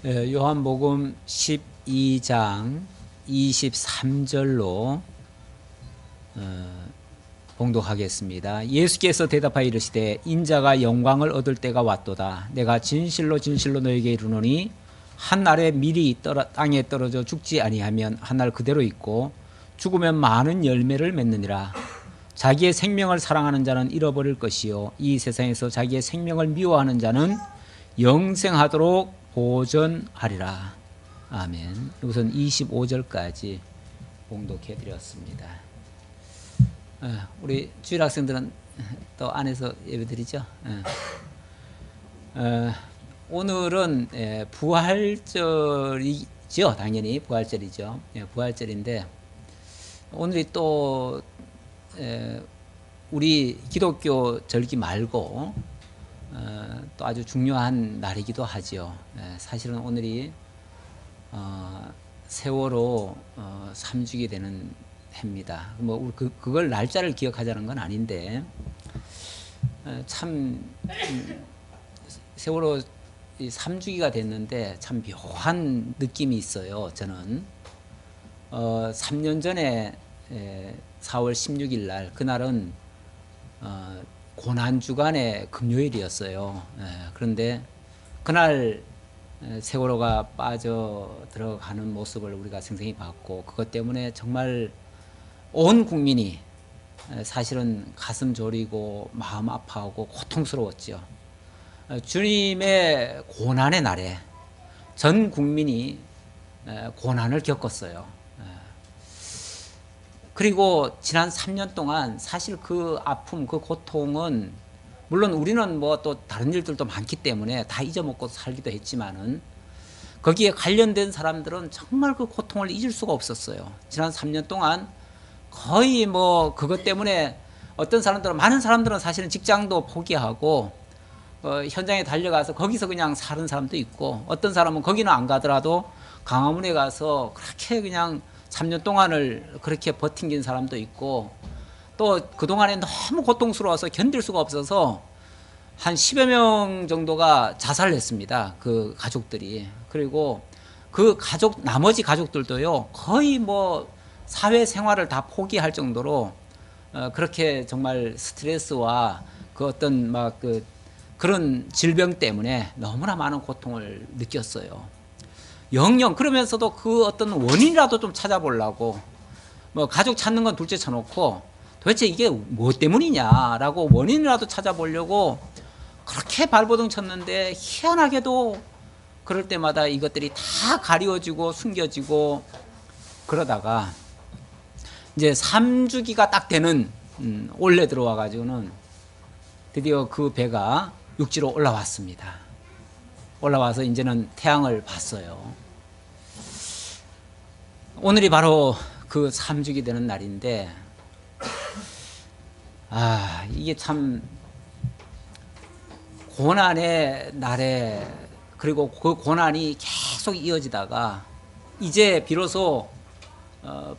요한복음 12장 23절로 봉독하겠습니다. 예수께서 대답하여 이르시되 인자가 영광을 얻을 때가 왔도다. 내가 진실로 진실로 너에게 이르노니 한 알에 밀이 땅에 떨어져 죽지 아니하면 한 알 그대로 있고 죽으면 많은 열매를 맺느니라. 자기의 생명을 사랑하는 자는 잃어버릴 것이요 이 세상에서 자기의 생명을 미워하는 자는 영생하도록 보전하리라. 아멘. 우선 25절까지 봉독해 드렸습니다. 우리 주일 학생들은 또 안에서 예배드리죠. 오늘은 부활절이죠. 당연히 부활절이죠. 부활절인데 오늘이 또 우리 기독교 절기 말고 또 아주 중요한 날이기도 하죠. 사실은 오늘이 세월호 3주기 되는 해입니다. 뭐 그걸 날짜를 기억하자는 건 아닌데 참 세월호 3주기가 됐는데 참 묘한 느낌이 있어요. 저는 3년 전에 4월 16일 날 그날은 고난주간의 금요일이었어요. 그런데 그날 세월호가 빠져 들어가는 모습을 우리가 생생히 봤고 그것 때문에 정말 온 국민이 사실은 가슴 졸이고 마음 아파하고 고통스러웠죠. 주님의 고난의 날에 전 국민이 고난을 겪었어요. 그리고 지난 3년 동안 사실 그 아픔, 그 고통은 물론 우리는 뭐 또 다른 일들도 많기 때문에 다 잊어먹고 살기도 했지만은 거기에 관련된 사람들은 정말 그 고통을 잊을 수가 없었어요. 지난 3년 동안 거의 뭐 그것 때문에 어떤 사람들은 많은 사람들은 사실은 직장도 포기하고 현장에 달려가서 거기서 그냥 사는 사람도 있고 어떤 사람은 거기는 안 가더라도 강화문에 가서 그렇게 그냥 3년 동안을 그렇게 버틴 사람도 있고 또 그동안에 너무 고통스러워서 견딜 수가 없어서 한 10여 명 정도가 자살을 했습니다. 그 가족들이. 그리고 그 나머지 가족들도요, 거의 뭐 사회생활을 다 포기할 정도로 그렇게 정말 스트레스와 그 어떤 그런 질병 때문에 너무나 많은 고통을 느꼈어요. 영영 그러면서도 그 어떤 원인이라도 좀 찾아보려고 뭐 가족 찾는 건 둘째 쳐놓고 도대체 이게 뭐 때문이냐라고 원인이라도 찾아보려고 그렇게 발버둥 쳤는데 희한하게도 그럴 때마다 이것들이 다 가리워지고 숨겨지고 그러다가 이제 3주기가 딱 되는 올해 들어와 가지고는 드디어 그 배가 육지로 올라왔습니다. 올라와서 이제는 태양을 봤어요. 오늘이 바로 그 3주기 되는 날인데 이게 참 고난의 날에 그리고 그 고난이 계속 이어지다가 이제 비로소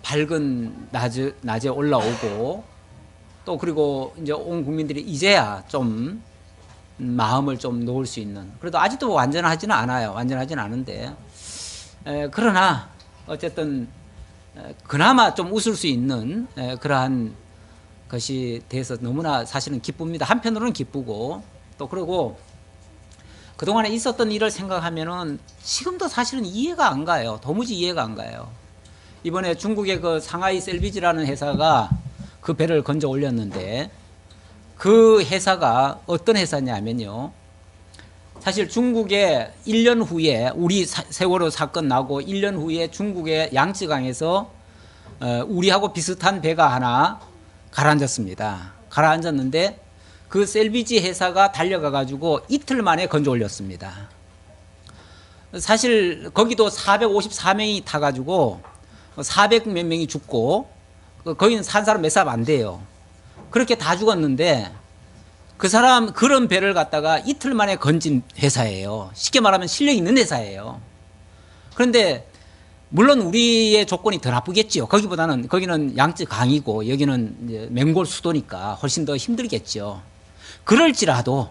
밝은 낮에 올라오고 또 그리고 이제 온 국민들이 이제야 좀 마음을 좀 놓을 수 있는 그래도 아직도 완전하지는 않아요. 완전하지는 않은데 그러나 어쨌든 그나마 좀 웃을 수 있는 그러한 것이 돼서 너무나 사실은 기쁩니다. 한편으로는 기쁘고 또 그리고 그동안에 있었던 일을 생각하면은 지금도 사실은 이해가 안 가요. 도무지 이해가 안 가요. 이번에 중국의 그 상하이 셀비지라는 회사가 그 배를 건져 올렸는데 그 회사가 어떤 회사냐면요. 사실 중국에 1년 후에 우리 세월호 사건 나고 1년 후에 중국의 양쯔강에서 우리하고 비슷한 배가 하나 가라앉았습니다. 가라앉았는데 그 셀비지 회사가 달려가 가지고 이틀 만에 건져 올렸습니다. 사실 거기도 454명이 타 가지고 400 몇 명이 죽고 거기는 산 사람 몇 사람 안 돼요. 그렇게 다 죽었는데 그런 배를 갖다가 이틀 만에 건진 회사예요. 쉽게 말하면 실력 있는 회사예요. 그런데 물론 우리의 조건이 더 나쁘겠죠. 거기는 양쯔 강이고 여기는 이제 맹골 수도니까 훨씬 더 힘들겠죠. 그럴지라도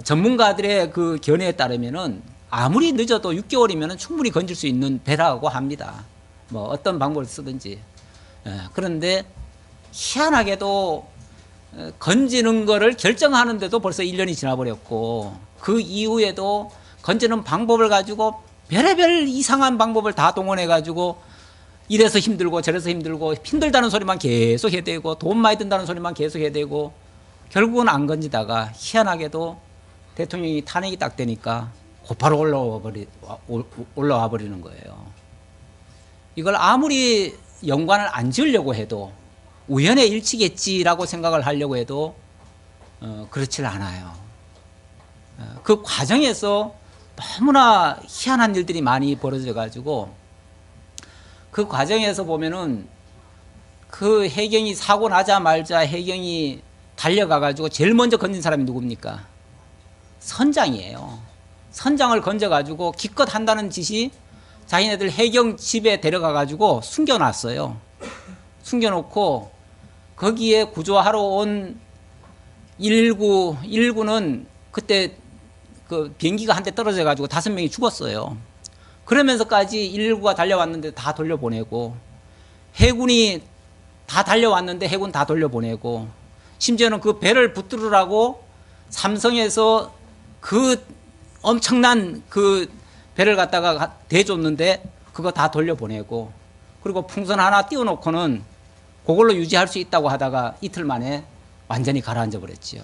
전문가들의 그 견해에 따르면은 아무리 늦어도 6개월이면 충분히 건질 수 있는 배라고 합니다. 뭐 어떤 방법을 쓰든지. 그런데 희한하게도 건지는 거를 결정하는데도 벌써 1년이 지나버렸고, 그 이후에도 건지는 방법을 가지고 별의별 이상한 방법을 다 동원해 가지고 이래서 힘들고 저래서 힘들고 힘들다는 소리만 계속 해대고 돈 많이 든다는 소리만 계속 해대고 결국은 안 건지다가 희한하게도 대통령이 탄핵이 딱 되니까 곧바로 올라와 버리는 거예요. 이걸 아무리 연관을 안 지으려고 해도 우연의 일치겠지라고 생각을 하려고 해도 그렇질 않아요. 그 과정에서 너무나 희한한 일들이 많이 벌어져 가지고 그 과정에서 보면은 그 해경이 사고 나자마자 해경이 달려가 가지고 제일 먼저 건진 사람이 누굽니까? 선장이에요. 선장을 건져 가지고 기껏 한다는 짓이 자기네들 해경 집에 데려가 가지고 숨겨놨어요. 숨겨놓고 거기에 구조하러 온 119는 그때 그 비행기가 한 대 떨어져 가지고 5명이 죽었어요. 그러면서까지 119가 달려왔는데 다 돌려보내고, 해군이 다 달려왔는데 해군 다 돌려보내고, 심지어는 그 배를 붙들으라고 삼성에서 그 엄청난 그 배를 갖다가 대줬는데 그거 다 돌려보내고, 그리고 풍선 하나 띄워놓고는 그걸로 유지할 수 있다고 하다가 이틀 만에 완전히 가라앉아 버렸지요.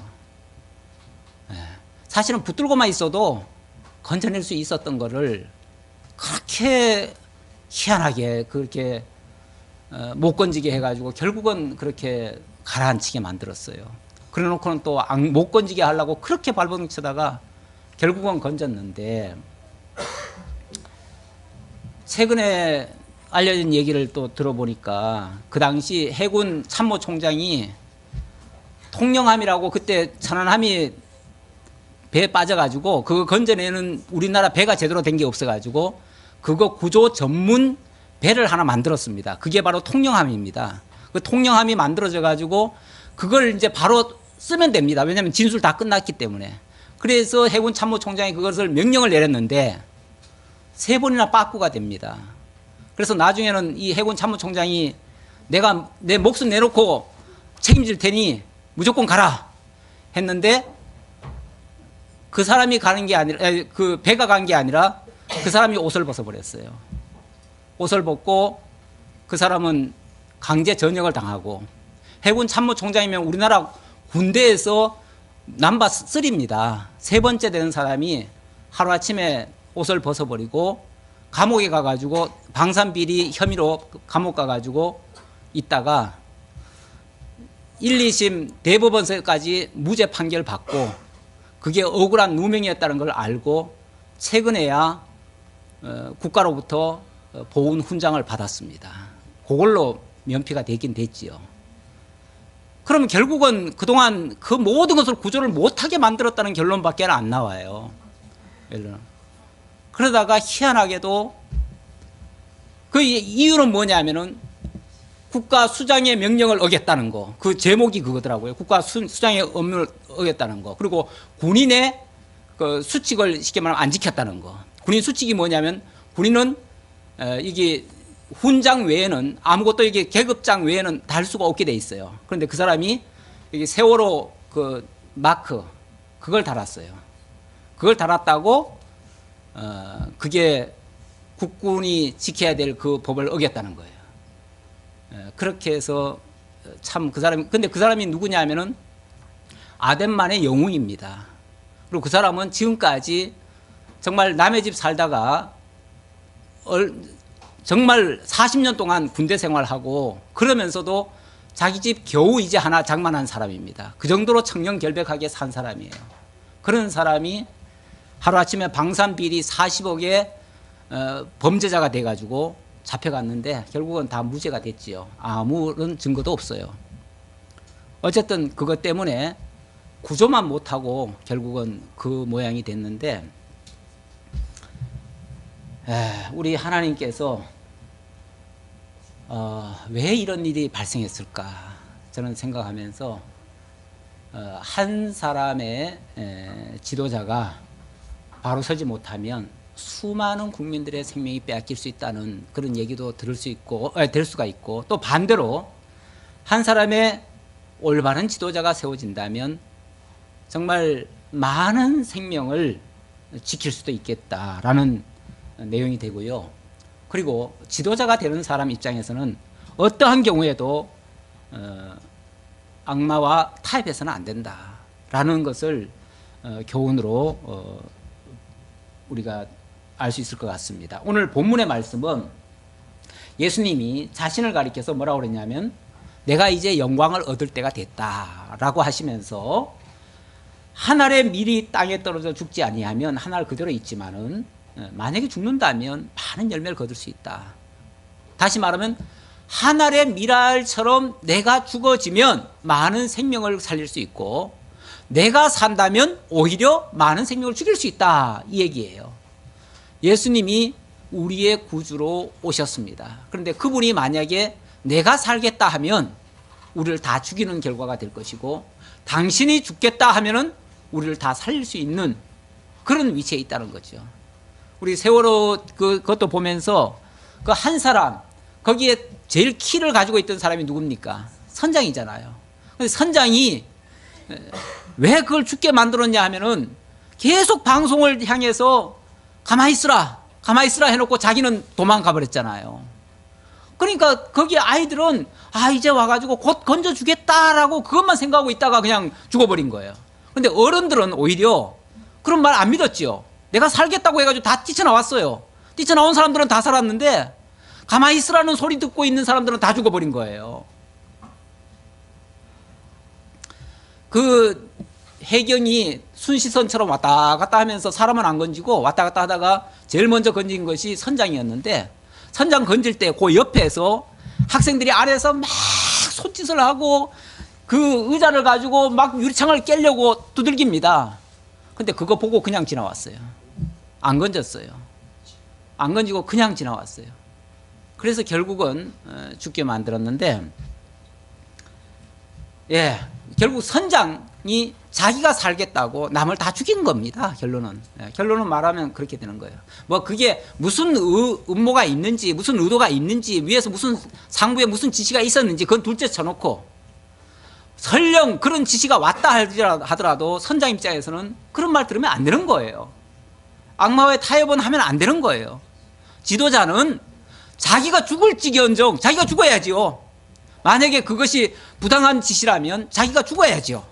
사실은 붙들고만 있어도 건져낼 수 있었던 거를 그렇게 희한하게 그렇게 못 건지게 해가지고 결국은 그렇게 가라앉히게 만들었어요. 그래 놓고는 또 못 건지게 하려고 그렇게 발버둥 치다가 결국은 건졌는데, 최근에 알려진 얘기를 또 들어보니까 그 당시 해군 참모총장이 통영함이라고 그때 천안함이 배에 빠져가지고 그거 건져내는 우리나라 배가 제대로 된 게 없어가지고 그거 구조 전문 배를 하나 만들었습니다. 그게 바로 통영함입니다. 그 통영함이 만들어져가지고 그걸 이제 바로 쓰면 됩니다. 왜냐하면 진술 다 끝났기 때문에. 그래서 해군 참모총장이 그것을 명령을 내렸는데 3번이나 빠꾸가 됩니다. 그래서 나중에는 이 해군 참모총장이 내가 내 목숨 내놓고 책임질 테니 무조건 가라 했는데, 그 사람이 가는 게 아니라, 그 배가 간 게 아니라 그 사람이 옷을 벗어버렸어요. 옷을 벗고 그 사람은 강제 전역을 당하고, 해군 참모총장이면 우리나라 군대에서 넘버 3입니다. 3번째 되는 사람이 하루아침에 옷을 벗어버리고 감옥에 가가지고 방산비리 혐의로 감옥 가가지고 있다가 1, 2심 대법원서까지 무죄 판결 받고, 그게 억울한 누명이었다는 걸 알고 최근에야 국가로부터 보훈 훈장을 받았습니다. 그걸로 면피가 되긴 됐지요. 그러면 결국은 그동안 그 모든 것을 구조를 못하게 만들었다는 결론밖에 안 나와요. 그러다가 희한하게도 그 이유는 뭐냐면은 국가 수장의 명령을 어겼다는 거. 그 제목이 그거더라고요. 국가 수장의 업무를 어겼다는 거. 그리고 군인의 그 수칙을 쉽게 말하면 안 지켰다는 거. 군인 수칙이 뭐냐면 군인은 이게 훈장 외에는 아무것도 이게 계급장 외에는 달 수가 없게 돼 있어요. 그런데 그 사람이 이게 세월호 그 마크 그걸 달았어요. 그걸 달았다고 그게 국군이 지켜야 될 그 법을 어겼다는 거예요. 그렇게 해서 참 그 사람이, 근데 그 사람이 누구냐 하면은 아덴만의 영웅입니다. 그리고 그 사람은 지금까지 정말 남의 집 살다가 정말 40년 동안 군대 생활하고 그러면서도 자기 집 겨우 이제 하나 장만한 사람입니다. 그 정도로 청렴결백하게 산 사람이에요. 그런 사람이 하루아침에 방산비리 40억의 범죄자가 돼가지고 잡혀갔는데 결국은 다 무죄가 됐지요. 아무런 증거도 없어요. 어쨌든 그것 때문에 구조만 못하고 결국은 그 모양이 됐는데, 우리 하나님께서 왜 이런 일이 발생했을까 저는 생각하면서 한 사람의 지도자가 바로 서지 못하면 수많은 국민들의 생명이 빼앗길 수 있다는 그런 얘기도 될 수가 있고, 또 반대로 한 사람의 올바른 지도자가 세워진다면 정말 많은 생명을 지킬 수도 있겠다라는 내용이 되고요. 그리고 지도자가 되는 사람 입장에서는 어떠한 경우에도 악마와 타협해서는 안 된다라는 것을 교훈으로 우리가 알 수 있을 것 같습니다. 오늘 본문의 말씀은 예수님이 자신을 가리켜서 뭐라고 그랬냐면 내가 이제 영광을 얻을 때가 됐다라고 하시면서 한 알의 밀이 땅에 떨어져 죽지 아니하면 한 알 그대로 있지만은 만약에 죽는다면 많은 열매를 거둘 수 있다. 다시 말하면 한 알의 밀알처럼 내가 죽어지면 많은 생명을 살릴 수 있고 내가 산다면 오히려 많은 생명을 죽일 수 있다, 이 얘기예요. 예수님이 우리의 구주로 오셨습니다. 그런데 그분이 만약에 내가 살겠다 하면 우리를 다 죽이는 결과가 될 것이고 당신이 죽겠다 하면은 우리를 다 살릴 수 있는 그런 위치에 있다는 거죠. 우리 세월호 그것도 보면서 그 한 사람, 거기에 제일 키를 가지고 있던 사람이 누굽니까? 선장이잖아요. 근데 선장이 왜 그걸 죽게 만들었냐 하면은 계속 방송을 향해서 가만히 있으라 해놓고 자기는 도망가 버렸잖아요. 그러니까 거기 아이들은 이제 와가지고 곧 건져주겠다라고 그것만 생각하고 있다가 그냥 죽어버린 거예요. 근데 어른들은 오히려 그런 말 안 믿었죠. 내가 살겠다고 해가지고 다 뛰쳐나왔어요. 뛰쳐나온 사람들은 다 살았는데 가만히 있으라는 소리 듣고 있는 사람들은 다 죽어버린 거예요. 그 해경이 순시선처럼 왔다 갔다 하면서 사람은 안 건지고 왔다 갔다 하다가 제일 먼저 건진 것이 선장이었는데 선장 건질 때 그 옆에서 학생들이 아래에서 막 손짓을 하고 그 의자를 가지고 막 유리창을 깨려고 두들깁니다. 근데 그거 보고 그냥 지나왔어요. 안 건졌어요. 안 건지고 그냥 지나왔어요. 그래서 결국은 죽게 만들었는데, 결국 선장이 자기가 살겠다고 남을 다 죽인 겁니다. 결론은 말하면 그렇게 되는 거예요. 뭐 그게 무슨 음모가 있는지, 무슨 의도가 있는지, 위에서 무슨 상부에 무슨 지시가 있었는지 그건 둘째 쳐놓고, 설령 그런 지시가 왔다 하더라도 선장 입장에서는 그런 말 들으면 안 되는 거예요. 악마와의 타협은 하면 안 되는 거예요. 지도자는 자기가 죽을지언정 자기가 죽어야지요. 만약에 그것이 부당한 지시라면 자기가 죽어야지요.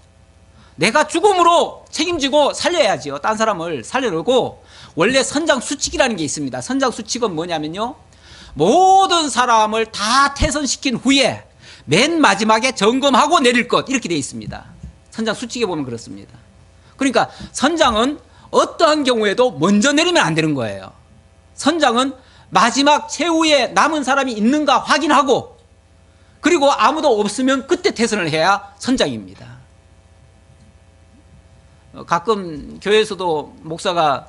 내가 죽음으로 책임지고 살려야지요. 딴 사람을 살려놓고, 원래 선장 수칙이라는 게 있습니다. 선장 수칙은 뭐냐면요, 모든 사람을 다 퇴선시킨 후에 맨 마지막에 점검하고 내릴 것, 이렇게 되어 있습니다. 선장 수칙에 보면 그렇습니다. 그러니까 선장은 어떠한 경우에도 먼저 내리면 안 되는 거예요. 선장은 마지막 최후에 남은 사람이 있는가 확인하고, 그리고 아무도 없으면 그때 퇴선을 해야 선장입니다. 가끔 교회에서도 목사가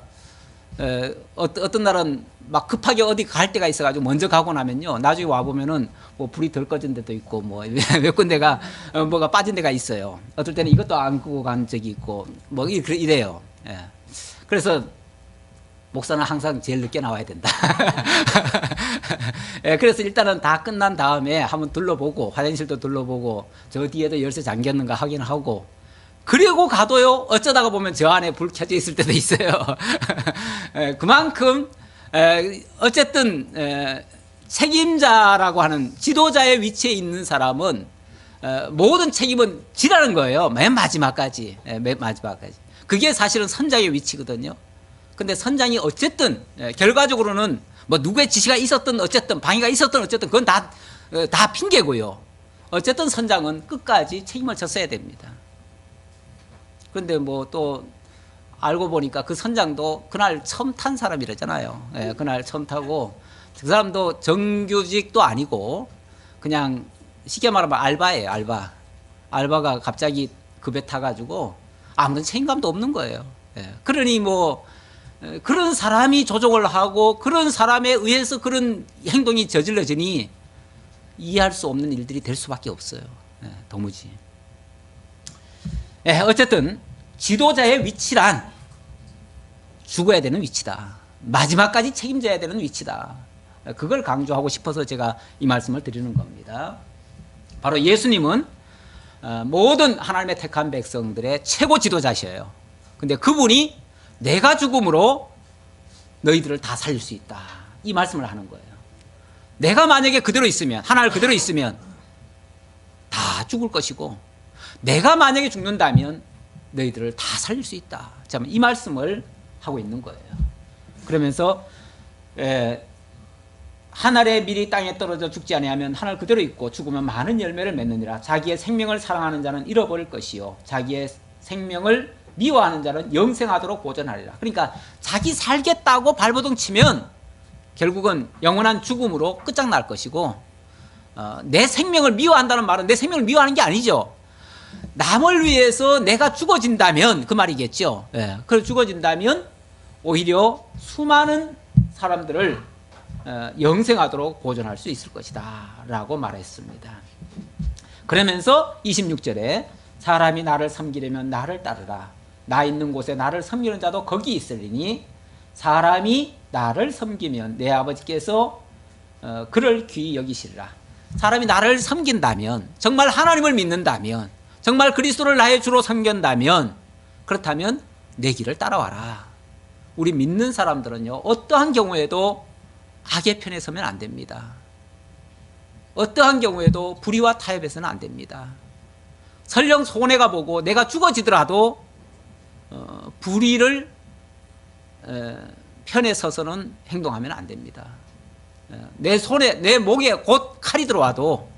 어떤 날은 막 급하게 어디 갈 때가 있어가지고 먼저 가고 나면요, 나중에 와보면은 뭐 불이 덜 꺼진 데도 있고 뭐 몇 군데가 뭐가 빠진 데가 있어요. 어떨 때는 이것도 안 끄고 간 적이 있고 뭐 이래요. 그래서 목사는 항상 제일 늦게 나와야 된다. 그래서 일단은 다 끝난 다음에 한번 둘러보고, 화장실도 둘러보고 저 뒤에도 열쇠 잠겼는가 확인하고, 그리고 가도요, 어쩌다가 보면 저 안에 불 켜져 있을 때도 있어요. 그만큼 어쨌든 책임자라고 하는 지도자의 위치에 있는 사람은 모든 책임은 지라는 거예요. 맨 마지막까지. 그게 사실은 선장의 위치거든요. 근데 선장이 어쨌든 결과적으로는 뭐 누구의 지시가 있었든 어쨌든 방해가 있었든 어쨌든 그건 다 핑계고요. 어쨌든 선장은 끝까지 책임을 졌어야 됩니다. 그런데 뭐 또 알고 보니까 그 선장도 그날 처음 탄 사람이랬잖아요. 그날 처음 타고, 그 사람도 정규직도 아니고 그냥 쉽게 말하면 알바예요. 알바가 갑자기 그 배 타가지고 아무런 책임감도 없는 거예요. 그러니 뭐 그런 사람이 조종을 하고 그런 사람에 의해서 그런 행동이 저질러지니 이해할 수 없는 일들이 될 수밖에 없어요. 도무지. 어쨌든 지도자의 위치란 죽어야 되는 위치다. 마지막까지 책임져야 되는 위치다. 그걸 강조하고 싶어서 제가 이 말씀을 드리는 겁니다. 바로 예수님은 모든 하나님의 택한 백성들의 최고 지도자셔요. 근데 그분이 내가 죽음으로 너희들을 다 살릴 수 있다. 이 말씀을 하는 거예요. 내가 만약에 그대로 있으면, 하나를 그대로 있으면 다 죽을 것이고, 내가 만약에 죽는다면 너희들을 다 살릴 수 있다. 자, 이 말씀을 하고 있는 거예요. 그러면서 한 알의 밀이 땅에 떨어져 죽지 아니하면 한 알 그대로 있고 죽으면 많은 열매를 맺느니라. 자기의 생명을 사랑하는 자는 잃어버릴 것이요 자기의 생명을 미워하는 자는 영생하도록 보존하리라. 그러니까 자기 살겠다고 발버둥 치면 결국은 영원한 죽음으로 끝장날 것이고, 내 생명을 미워한다는 말은 내 생명을 미워하는 게 아니죠. 남을 위해서 내가 죽어진다면 그 말이겠죠. 그걸 죽어진다면 오히려 수많은 사람들을 영생하도록 보존할 수 있을 것이다 라고 말했습니다. 그러면서 26절에 사람이 나를 섬기려면 나를 따르라. 나 있는 곳에 나를 섬기는 자도 거기 있으리니 사람이 나를 섬기면 내 아버지께서 그를 귀히 여기시리라. 사람이 나를 섬긴다면, 정말 하나님을 믿는다면, 정말 그리스도를 나의 주로 섬긴다면, 그렇다면 내 길을 따라와라. 우리 믿는 사람들은요, 어떠한 경우에도 악의 편에 서면 안 됩니다. 어떠한 경우에도 불의와 타협해서는 안 됩니다. 설령 손해가 보고 내가 죽어지더라도 불의를 편에 서서는 행동하면 안 됩니다. 내 손에, 내 목에 곧 칼이 들어와도,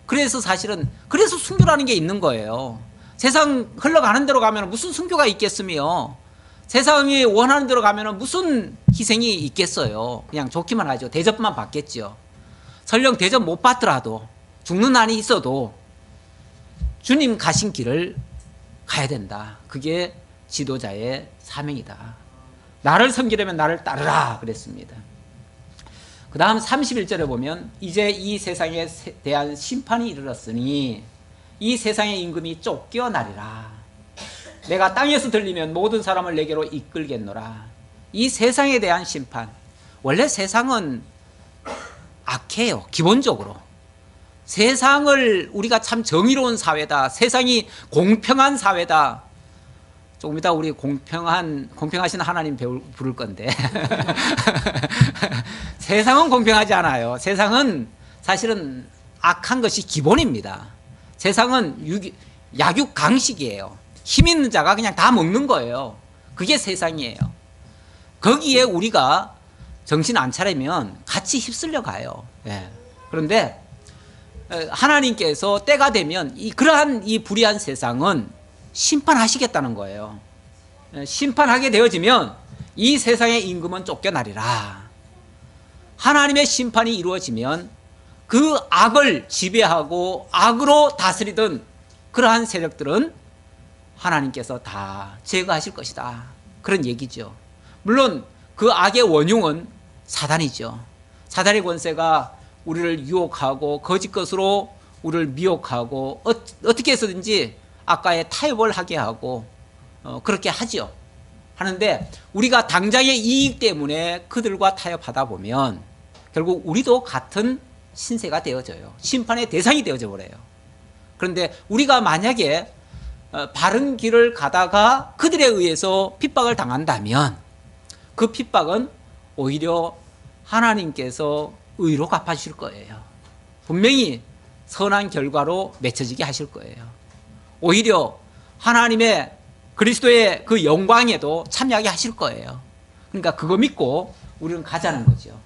그래서 사실은 그래서 순교라는 게 있는 거예요. 세상 흘러가는 대로 가면 무슨 순교가 있겠으며, 세상이 원하는 대로 가면 무슨 희생이 있겠어요. 그냥 좋기만 하죠. 대접만 받겠죠. 설령 대접 못 받더라도, 죽는 난이 있어도 주님 가신 길을 가야 된다. 그게 지도자의 사명이다. 나를 섬기려면 나를 따르라 그랬습니다. 그 다음 31절에 보면 이제 이 세상에 대한 심판이 이르렀으니 이 세상의 임금이 쫓겨나리라. 내가 땅에서 들리면 모든 사람을 내게로 이끌겠노라. 이 세상에 대한 심판. 원래 세상은 악해요. 기본적으로. 세상을 우리가 참 정의로운 사회다. 세상이 공평한 사회다. 조금 이따 우리 공평하신 하나님 부를 건데. 세상은 공평하지 않아요. 세상은 사실은 악한 것이 기본입니다. 세상은 약육강식이에요. 힘 있는 자가 그냥 다 먹는 거예요. 그게 세상이에요. 거기에 우리가 정신 안 차리면 같이 휩쓸려 가요. 그런데 하나님께서 때가 되면 그러한 이 불의한 세상은 심판하시겠다는 거예요. 심판하게 되어지면 이 세상의 임금은 쫓겨나리라. 하나님의 심판이 이루어지면 그 악을 지배하고 악으로 다스리던 그러한 세력들은 하나님께서 다 제거하실 것이다. 그런 얘기죠. 물론 그 악의 원흉은 사단이죠. 사단의 권세가 우리를 유혹하고 거짓 것으로 우리를 미혹하고 어떻게 해서든지 악과에 타협을 하게 하고 그렇게 하죠. 하는데 우리가 당장의 이익 때문에 그들과 타협하다 보면 결국 우리도 같은 신세가 되어져요. 심판의 대상이 되어져 버려요. 그런데 우리가 만약에 바른 길을 가다가 그들에 의해서 핍박을 당한다면 그 핍박은 오히려 하나님께서 의로 갚아주실 거예요. 분명히 선한 결과로 맺혀지게 하실 거예요. 오히려 하나님의 그리스도의 그 영광에도 참여하게 하실 거예요. 그러니까 그거 믿고 우리는 가자는 거죠.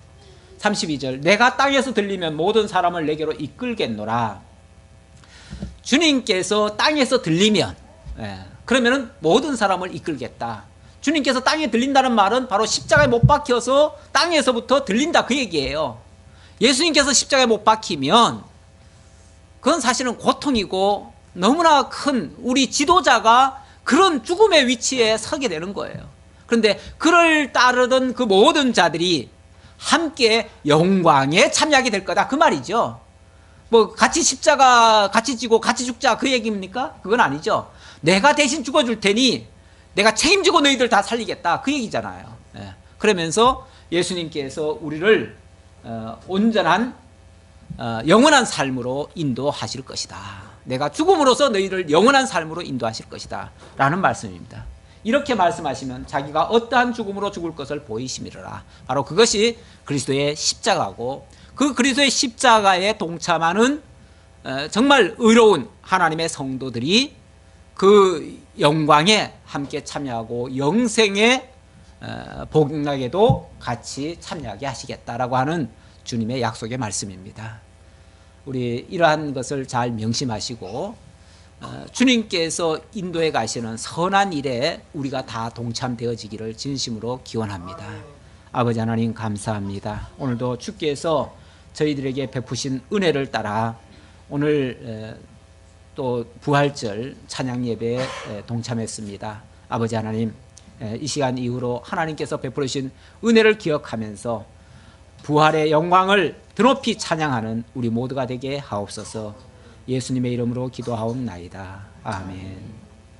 32절 내가 땅에서 들리면 모든 사람을 내게로 이끌겠노라. 주님께서 땅에서 들리면 그러면은 모든 사람을 이끌겠다. 주님께서 땅에 들린다는 말은 바로 십자가에 못 박혀서 땅에서부터 들린다 그 얘기예요. 예수님께서 십자가에 못 박히면 그건 사실은 고통이고 너무나 큰 우리 지도자가 그런 죽음의 위치에 서게 되는 거예요. 그런데 그를 따르던 그 모든 자들이 함께 영광에 참여하게 될 거다 그 말이죠. 뭐 같이 십자가 같이 지고 같이 죽자 그 얘기입니까? 그건 아니죠. 내가 대신 죽어줄 테니 내가 책임지고 너희들 다 살리겠다 그 얘기잖아요. 그러면서 예수님께서 우리를 온전한 영원한 삶으로 인도하실 것이다. 내가 죽음으로써 너희를 영원한 삶으로 인도하실 것이다 라는 말씀입니다. 이렇게 말씀하시면 자기가 어떠한 죽음으로 죽을 것을 보이심이라. 바로 그것이 그리스도의 십자가고, 그 그리스도의 십자가에 동참하는 정말 의로운 하나님의 성도들이 그 영광에 함께 참여하고 영생의 복락에도 같이 참여하게 하시겠다라고 하는 주님의 약속의 말씀입니다. 우리 이러한 것을 잘 명심하시고 주님께서 인도해 가시는 선한 일에 우리가 다 동참되어지기를 진심으로 기원합니다. 아버지 하나님 감사합니다. 오늘도 주께서 저희들에게 베푸신 은혜를 따라 오늘 또 부활절 찬양 예배에 동참했습니다. 아버지 하나님, 이 시간 이후로 하나님께서 베푸신 은혜를 기억하면서 부활의 영광을 드높이 찬양하는 우리 모두가 되게 하옵소서. 예수님의 이름으로 기도하옵나이다. 아멘.